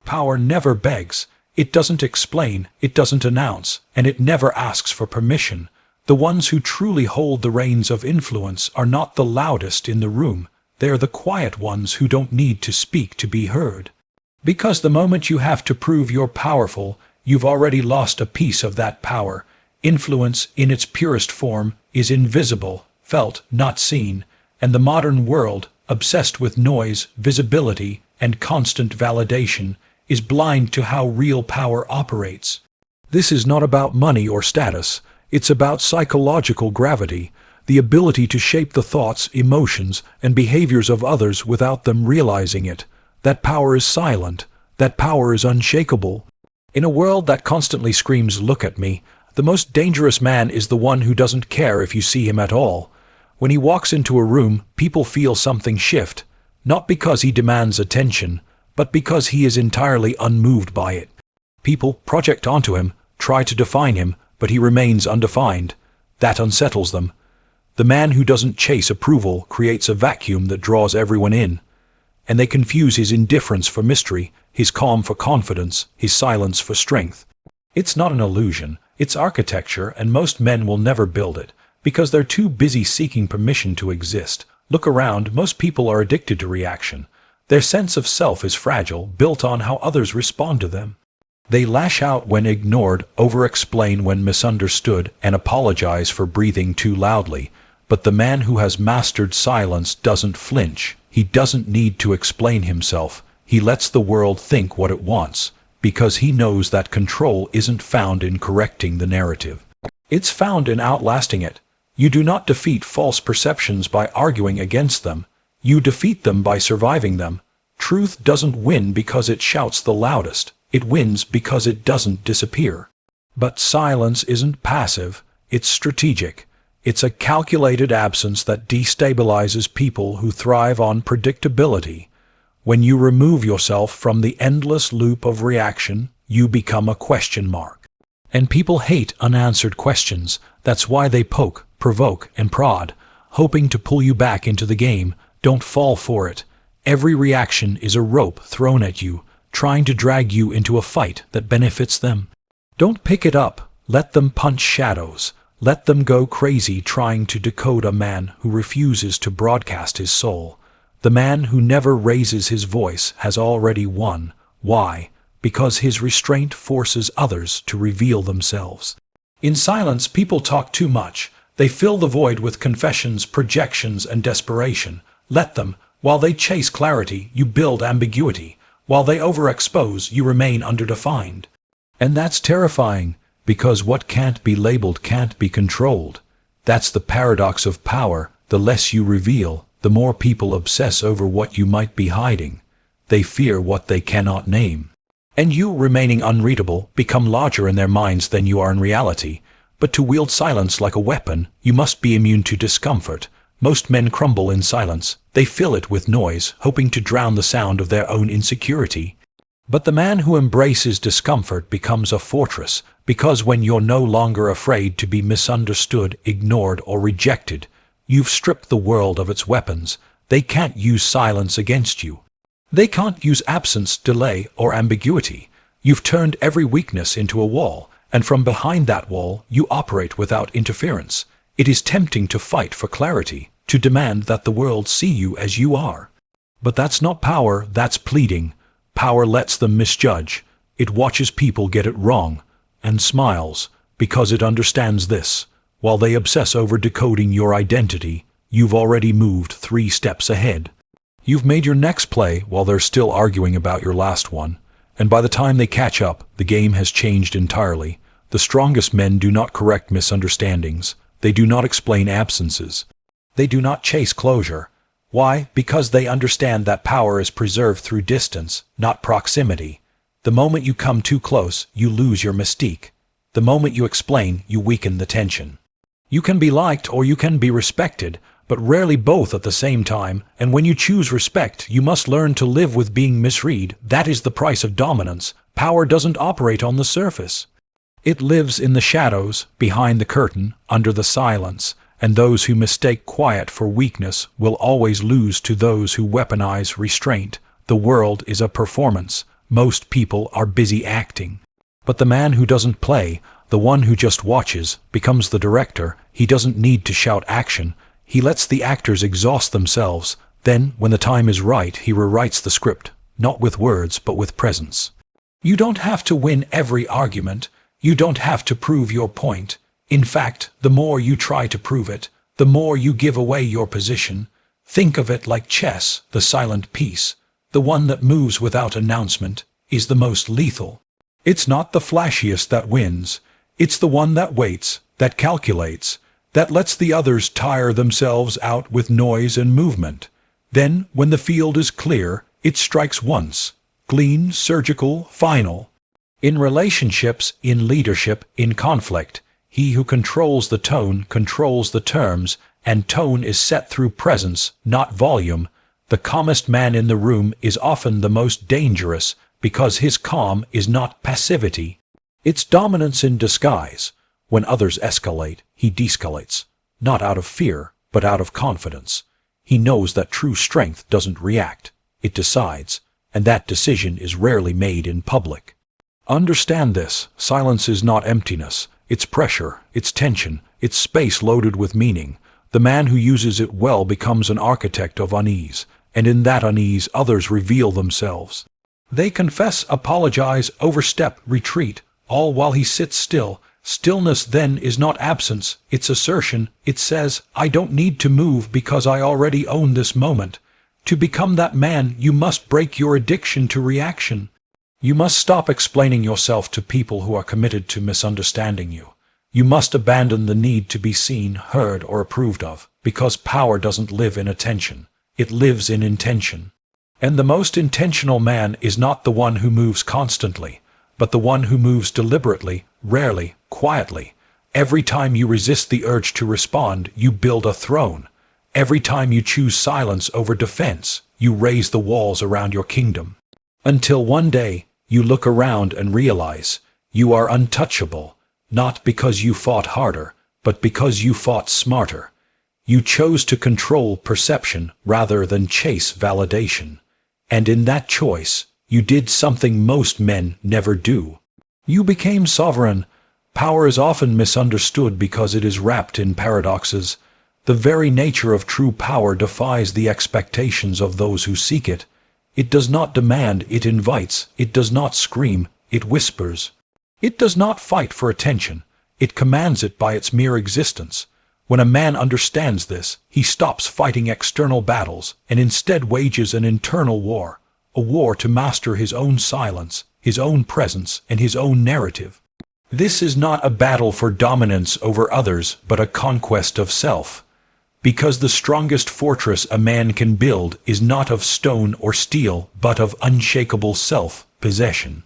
Power never begs. It doesn't explain, it doesn't announce, and it never asks for permission. The ones who truly hold the reins of influence are not the loudest in the room. They're the quiet ones who don't need to speak to be heard. Because the moment you have to prove you're powerful, you've already lost a piece of that power. Influence, in its purest form, is invisible, felt, not seen, and the modern world, obsessed with noise, visibility, and constant validation, is blind to how real power operates. This is not about money or status. It's about psychological gravity, the ability to shape the thoughts, emotions, and behaviors of others without them realizing it. That power is silent. That power is unshakable. In a world that constantly screams, "Look at me," the most dangerous man is the one who doesn't care if you see him at all. When he walks into a room, people feel something shift, not because he demands attention, but because he is entirely unmoved by it. People project onto him, try to define him, but he remains undefined. That unsettles them. The man who doesn't chase approval creates a vacuum that draws everyone in. And they confuse his indifference for mystery, his calm for confidence, his silence for strength. It's not an illusion, it's architecture, and most men will never build it, because they're too busy seeking permission to exist. Look around, most people are addicted to reaction. Their sense of self is fragile, built on how others respond to them. They lash out when ignored, over-explain when misunderstood, and apologize for breathing too loudly. But the man who has mastered silence doesn't flinch. He doesn't need to explain himself. He lets the world think what it wants, because he knows that control isn't found in correcting the narrative. It's found in outlasting it. You do not defeat false perceptions by arguing against them. You defeat them by surviving them. Truth doesn't win because it shouts the loudest. It wins because it doesn't disappear. But silence isn't passive, it's strategic. It's a calculated absence that destabilizes people who thrive on predictability. When you remove yourself from the endless loop of reaction, you become a question mark. And people hate unanswered questions. That's why they poke, provoke, and prod, hoping to pull you back into the game. Don't fall for it. Every reaction is a rope thrown at you, trying to drag you into a fight that benefits them. Don't pick it up. Let them punch shadows. Let them go crazy trying to decode a man who refuses to broadcast his soul. The man who never raises his voice has already won. Why? Because his restraint forces others to reveal themselves. In silence, people talk too much. They fill the void with confessions, projections, and desperation. Let them. While they chase clarity, you build ambiguity. While they overexpose, you remain underdefined. And that's terrifying, because what can't be labeled can't be controlled. That's the paradox of power. The less you reveal, the more people obsess over what you might be hiding. They fear what they cannot name. And you, remaining unreadable, become larger in their minds than you are in reality. But to wield silence like a weapon, you must be immune to discomfort. Most men crumble in silence. They fill it with noise, hoping to drown the sound of their own insecurity. But the man who embraces discomfort becomes a fortress, because when you're no longer afraid to be misunderstood, ignored, or rejected, you've stripped the world of its weapons. They can't use silence against you. They can't use absence, delay, or ambiguity. You've turned every weakness into a wall, and from behind that wall you operate without interference. It is tempting to fight for clarity, to demand that the world see you as you are. But that's not power, that's pleading. Power lets them misjudge. It watches people get it wrong, and smiles, because it understands this. While they obsess over decoding your identity, you've already moved 3 steps ahead. You've made your next play while they're still arguing about your last one, and by the time they catch up, the game has changed entirely. The strongest men do not correct misunderstandings. They do not explain absences. They do not chase closure. Why? Because they understand that power is preserved through distance, not proximity. The moment you come too close, you lose your mystique. The moment you explain, you weaken the tension. You can be liked or you can be respected, but rarely both at the same time, and when you choose respect, you must learn to live with being misread. That is the price of dominance. Power doesn't operate on the surface. It lives in the shadows, behind the curtain, under the silence, and those who mistake quiet for weakness will always lose to those who weaponize restraint. The world is a performance. Most people are busy acting. But the man who doesn't play, the one who just watches, becomes the director. He doesn't need to shout action. He lets the actors exhaust themselves. Then, when the time is right, he rewrites the script, not with words, but with presence. You don't have to win every argument. You don't have to prove your point. In fact, the more you try to prove it, the more you give away your position. Think of it like chess, the silent piece. The one that moves without announcement is the most lethal. It's not the flashiest that wins. It's the one that waits, that calculates, that lets the others tire themselves out with noise and movement. Then, when the field is clear, it strikes once. Clean, surgical, final. In relationships, in leadership, in conflict, he who controls the tone controls the terms, and tone is set through presence, not volume. The calmest man in the room is often the most dangerous, because his calm is not passivity. It's dominance in disguise. When others escalate, he de-escalates, not out of fear, but out of confidence. He knows that true strength doesn't react, it decides, and that decision is rarely made in public. Understand this: silence is not emptiness. It's pressure, it's tension, it's space loaded with meaning. The man who uses it well becomes an architect of unease, and in that unease others reveal themselves. They confess, apologize, overstep, retreat, all while he sits still. Stillness then is not absence, it's assertion. It says, I don't need to move because I already own this moment. To become that man, you must break your addiction to reaction. You must stop explaining yourself to people who are committed to misunderstanding you. You must abandon the need to be seen, heard, or approved of, because power doesn't live in attention. It lives in intention. And the most intentional man is not the one who moves constantly, but the one who moves deliberately, rarely, quietly. Every time you resist the urge to respond, you build a throne. Every time you choose silence over defense, you raise the walls around your kingdom. Until one day, you look around and realize you are untouchable, not because you fought harder, but because you fought smarter. You chose to control perception rather than chase validation. And in that choice, you did something most men never do. You became sovereign. Power is often misunderstood because it is wrapped in paradoxes. The very nature of true power defies the expectations of those who seek it. It does not demand, it invites. It does not scream, it whispers. It does not fight for attention. It commands it by its mere existence. When a man understands this, he stops fighting external battles and instead wages an internal war, a war to master his own silence, his own presence, and his own narrative. This is not a battle for dominance over others, but a conquest of self. Because the strongest fortress a man can build is not of stone or steel, but of unshakable self-possession.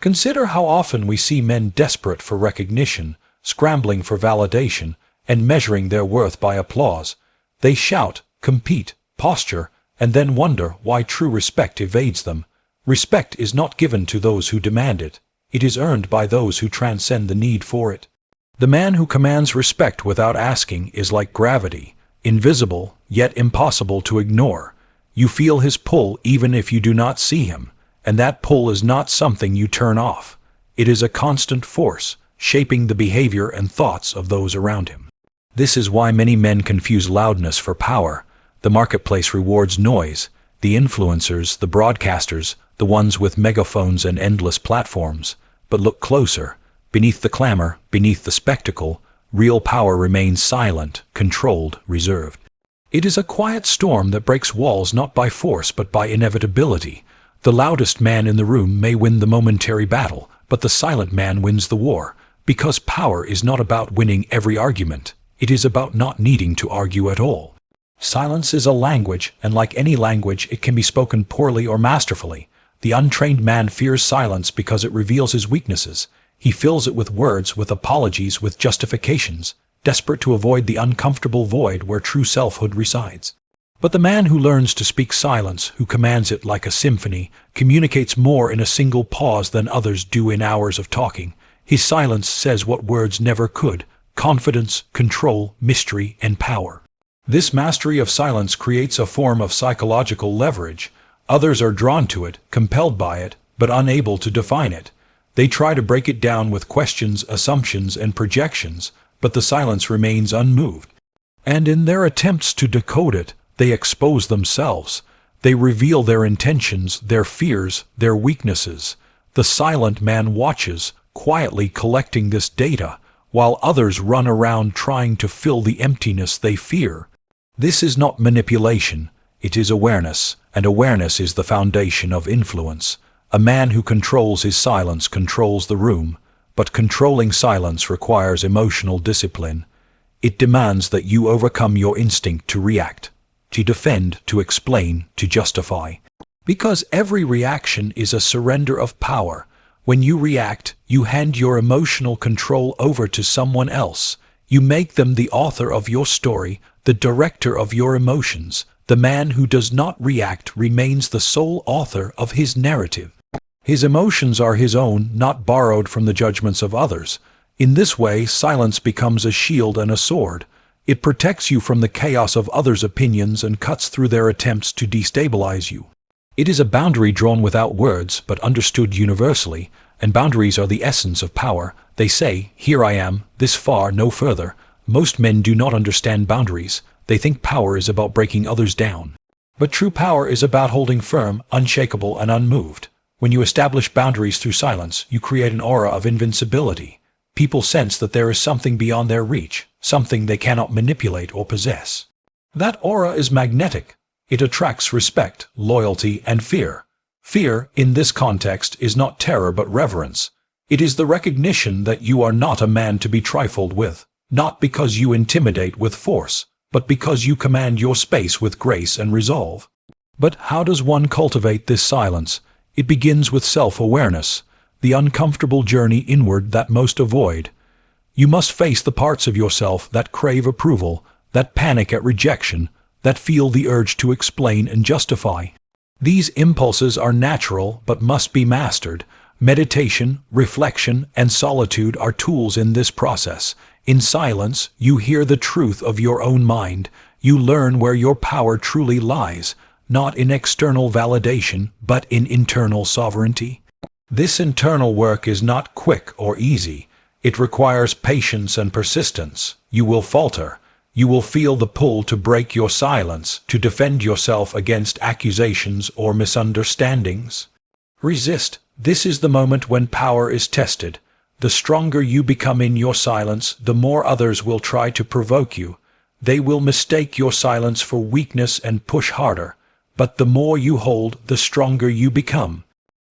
Consider how often we see men desperate for recognition, scrambling for validation, and measuring their worth by applause. They shout, compete, posture, and then wonder why true respect evades them. Respect is not given to those who demand it. It is earned by those who transcend the need for it. The man who commands respect without asking is like gravity, invisible, yet impossible to ignore. You feel his pull even if you do not see him, and that pull is not something you turn off. It is a constant force, shaping the behavior and thoughts of those around him. This is why many men confuse loudness for power. The marketplace rewards noise. The influencers, the broadcasters, the ones with megaphones and endless platforms. But look closer. Beneath the clamor, beneath the spectacle, real power remains silent, controlled, reserved. It is a quiet storm that breaks walls not by force but by inevitability. The loudest man in the room may win the momentary battle, but the silent man wins the war, because power is not about winning every argument. It is about not needing to argue at all. Silence is a language, and like any language, it can be spoken poorly or masterfully. The untrained man fears silence because it reveals his weaknesses. He fills it with words, with apologies, with justifications, desperate to avoid the uncomfortable void where true selfhood resides. But the man who learns to speak silence, who commands it like a symphony, communicates more in a single pause than others do in hours of talking. His silence says what words never could: confidence, control, mystery, and power. This mastery of silence creates a form of psychological leverage. Others are drawn to it, compelled by it, but unable to define it. They try to break it down with questions, assumptions, and projections, but the silence remains unmoved. And in their attempts to decode it, they expose themselves. They reveal their intentions, their fears, their weaknesses. The silent man watches, quietly collecting this data, while others run around trying to fill the emptiness they fear. This is not manipulation, it is awareness, and awareness is the foundation of influence. A man who controls his silence controls the room, but controlling silence requires emotional discipline. It demands that you overcome your instinct to react, to defend, to explain, to justify. Because every reaction is a surrender of power. When you react, you hand your emotional control over to someone else. You make them the author of your story, the director of your emotions. The man who does not react remains the sole author of his narrative. His emotions are his own, not borrowed from the judgments of others. In this way, silence becomes a shield and a sword. It protects you from the chaos of others' opinions and cuts through their attempts to destabilize you. It is a boundary drawn without words, but understood universally, and boundaries are the essence of power. They say, "Here I am, this far, no further." Most men do not understand boundaries. They think power is about breaking others down. But true power is about holding firm, unshakable, and unmoved. When you establish boundaries through silence, you create an aura of invincibility. People sense that there is something beyond their reach, something they cannot manipulate or possess. That aura is magnetic. It attracts respect, loyalty, and fear. Fear, in this context, is not terror but reverence. It is the recognition that you are not a man to be trifled with, not because you intimidate with force, but because you command your space with grace and resolve. But how does one cultivate this silence? It begins with self-awareness, the uncomfortable journey inward that most avoid. You must face the parts of yourself that crave approval, that panic at rejection, that feel the urge to explain and justify. These impulses are natural but must be mastered. Meditation, reflection, and solitude are tools in this process. In silence, you hear the truth of your own mind. You learn where your power truly lies, not in external validation, but in internal sovereignty. This internal work is not quick or easy. It requires patience and persistence. You will falter. You will feel the pull to break your silence, to defend yourself against accusations or misunderstandings. Resist. This is the moment when power is tested. The stronger you become in your silence, the more others will try to provoke you. They will mistake your silence for weakness and push harder. But the more you hold, the stronger you become.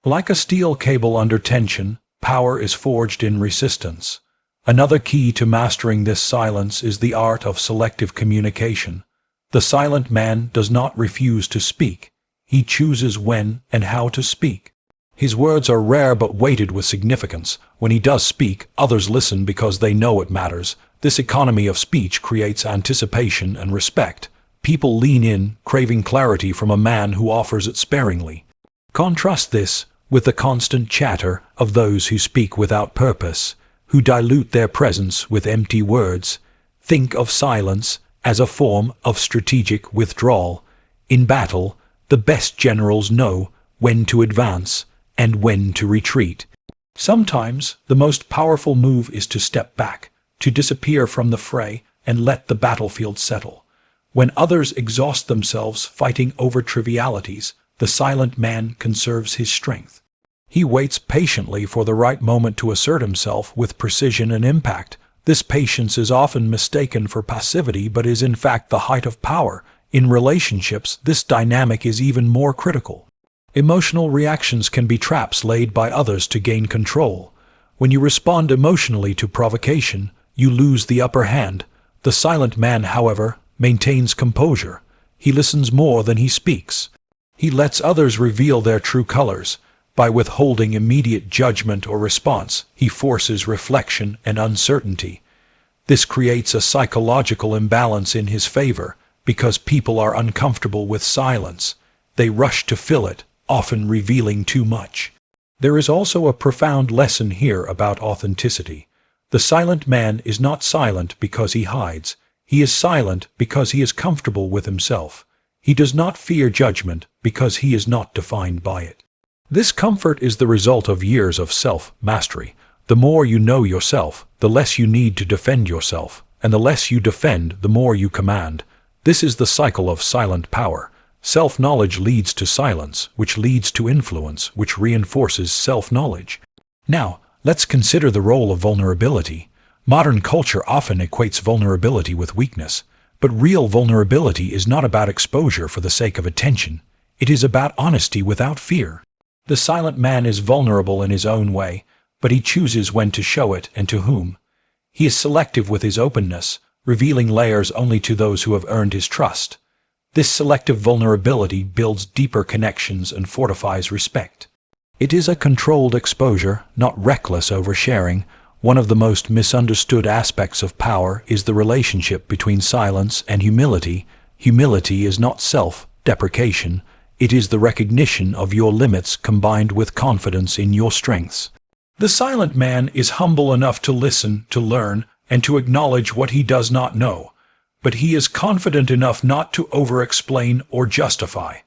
Like a steel cable under tension, power is forged in resistance. Another key to mastering this silence is the art of selective communication. The silent man does not refuse to speak. He chooses when and how to speak. His words are rare but weighted with significance. When he does speak, others listen because they know it matters. This economy of speech creates anticipation and respect. People lean in, craving clarity from a man who offers it sparingly. Contrast this with the constant chatter of those who speak without purpose, who dilute their presence with empty words. Think of silence as a form of strategic withdrawal. In battle, the best generals know when to advance and when to retreat. Sometimes the most powerful move is to step back, to disappear from the fray and let the battlefield settle. When others exhaust themselves fighting over trivialities, the silent man conserves his strength. He waits patiently for the right moment to assert himself with precision and impact. This patience is often mistaken for passivity but is in fact the height of power. In relationships, this dynamic is even more critical. Emotional reactions can be traps laid by others to gain control. When you respond emotionally to provocation, you lose the upper hand. The silent man, however, maintains composure. He listens more than he speaks. He lets others reveal their true colors. By withholding immediate judgment or response, he forces reflection and uncertainty. This creates a psychological imbalance in his favor, because people are uncomfortable with silence. They rush to fill it, often revealing too much. There is also a profound lesson here about authenticity. The silent man is not silent because he hides. He is silent because he is comfortable with himself. He does not fear judgment because he is not defined by it. This comfort is the result of years of self-mastery. The more you know yourself, the less you need to defend yourself, and the less you defend, the more you command. This is the cycle of silent power. Self-knowledge leads to silence, which leads to influence, which reinforces self-knowledge. Now, let's consider the role of vulnerability. Modern culture often equates vulnerability with weakness, but real vulnerability is not about exposure for the sake of attention. It is about honesty without fear. The silent man is vulnerable in his own way, but he chooses when to show it and to whom. He is selective with his openness, revealing layers only to those who have earned his trust. This selective vulnerability builds deeper connections and fortifies respect. It is a controlled exposure, not reckless oversharing. One of the most misunderstood aspects of power is the relationship between silence and humility. Humility is not self-deprecation. It is the recognition of your limits combined with confidence in your strengths. The silent man is humble enough to listen, to learn, and to acknowledge what he does not know, but he is confident enough not to over-explain or justify.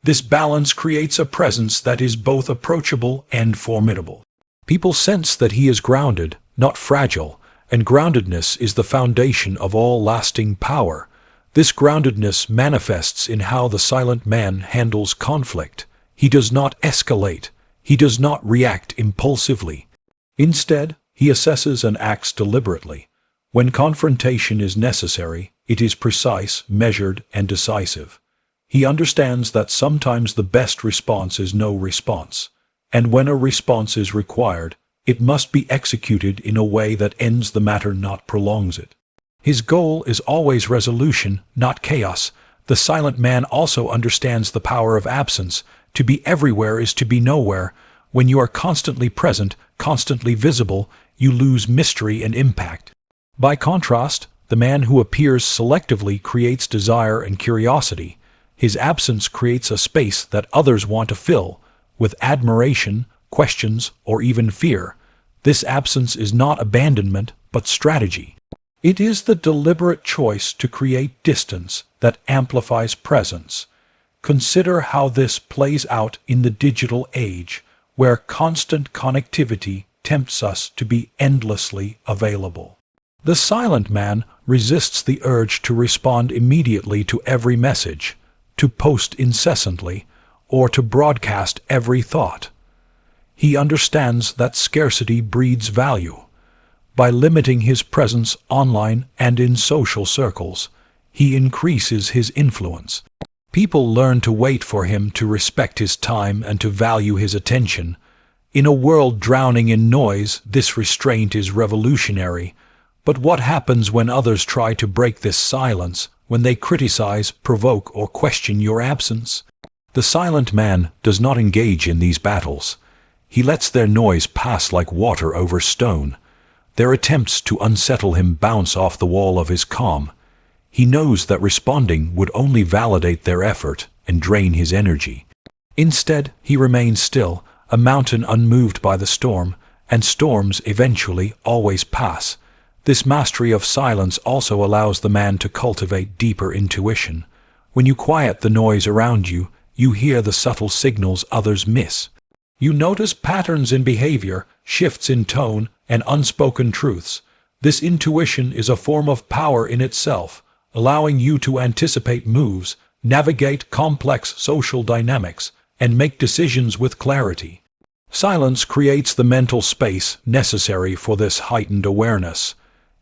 This balance creates a presence that is both approachable and formidable. People sense that he is grounded, not fragile, and groundedness is the foundation of all lasting power. This groundedness manifests in how the silent man handles conflict. He does not escalate. He does not react impulsively. Instead, he assesses and acts deliberately. When confrontation is necessary, it is precise, measured, and decisive. He understands that sometimes the best response is no response, and when a response is required, it must be executed in a way that ends the matter, not prolongs it. His goal is always resolution, not chaos. The silent man also understands the power of absence. To be everywhere is to be nowhere. When you are constantly present, constantly visible, you lose mystery and impact. By contrast, the man who appears selectively creates desire and curiosity. His absence creates a space that others want to fill, with admiration, questions, or even fear. This absence is not abandonment, but strategy. It is the deliberate choice to create distance that amplifies presence. Consider how this plays out in the digital age, where constant connectivity tempts us to be endlessly available. The silent man resists the urge to respond immediately to every message, to post incessantly, or to broadcast every thought. He understands that scarcity breeds value. By limiting his presence online and in social circles, he increases his influence. People learn to wait for him, to respect his time, and to value his attention. In a world drowning in noise, this restraint is revolutionary. But what happens when others try to break this silence, when they criticize, provoke, or question your absence? The silent man does not engage in these battles. He lets their noise pass like water over stone. Their attempts to unsettle him bounce off the wall of his calm. He knows that responding would only validate their effort and drain his energy. Instead, he remains still, a mountain unmoved by the storm, and storms eventually always pass. This mastery of silence also allows the man to cultivate deeper intuition. When you quiet the noise around you, you hear the subtle signals others miss. You notice patterns in behavior, shifts in tone, and unspoken truths. This intuition is a form of power in itself, allowing you to anticipate moves, navigate complex social dynamics, and make decisions with clarity. Silence creates the mental space necessary for this heightened awareness.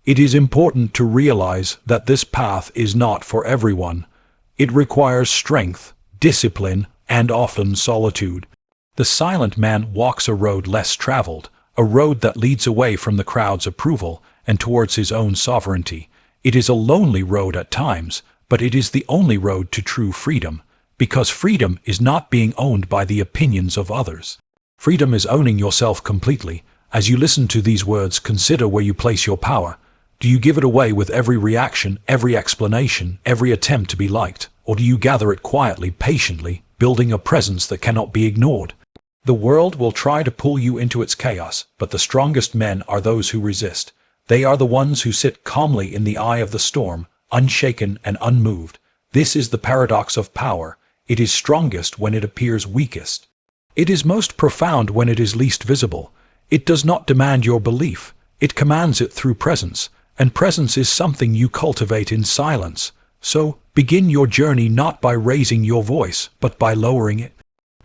It is important to realize that this path is not for everyone. It requires strength, discipline, and often solitude. The silent man walks a road less traveled, a road that leads away from the crowd's approval and towards his own sovereignty. It is a lonely road at times, but it is the only road to true freedom, because freedom is not being owned by the opinions of others. Freedom is owning yourself completely. As you listen to these words, consider where you place your power. Do you give it away with every reaction, every explanation, every attempt to be liked, or do you gather it quietly, patiently, building a presence that cannot be ignored? The world will try to pull you into its chaos, but the strongest men are those who resist. They are the ones who sit calmly in the eye of the storm, unshaken and unmoved. This is the paradox of power. It is strongest when it appears weakest. It is most profound when it is least visible. It does not demand your belief. It commands it through presence, and presence is something you cultivate in silence. So, begin your journey not by raising your voice, but by lowering it.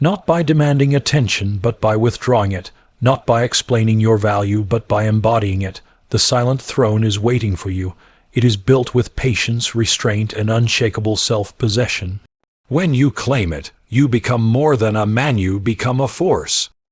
Not by demanding attention, but by withdrawing it. Not by explaining your value, but by embodying it. The silent throne is waiting for you. It is built with patience, restraint, and unshakable self-possession. When you claim it, you become more than a man, you become a force.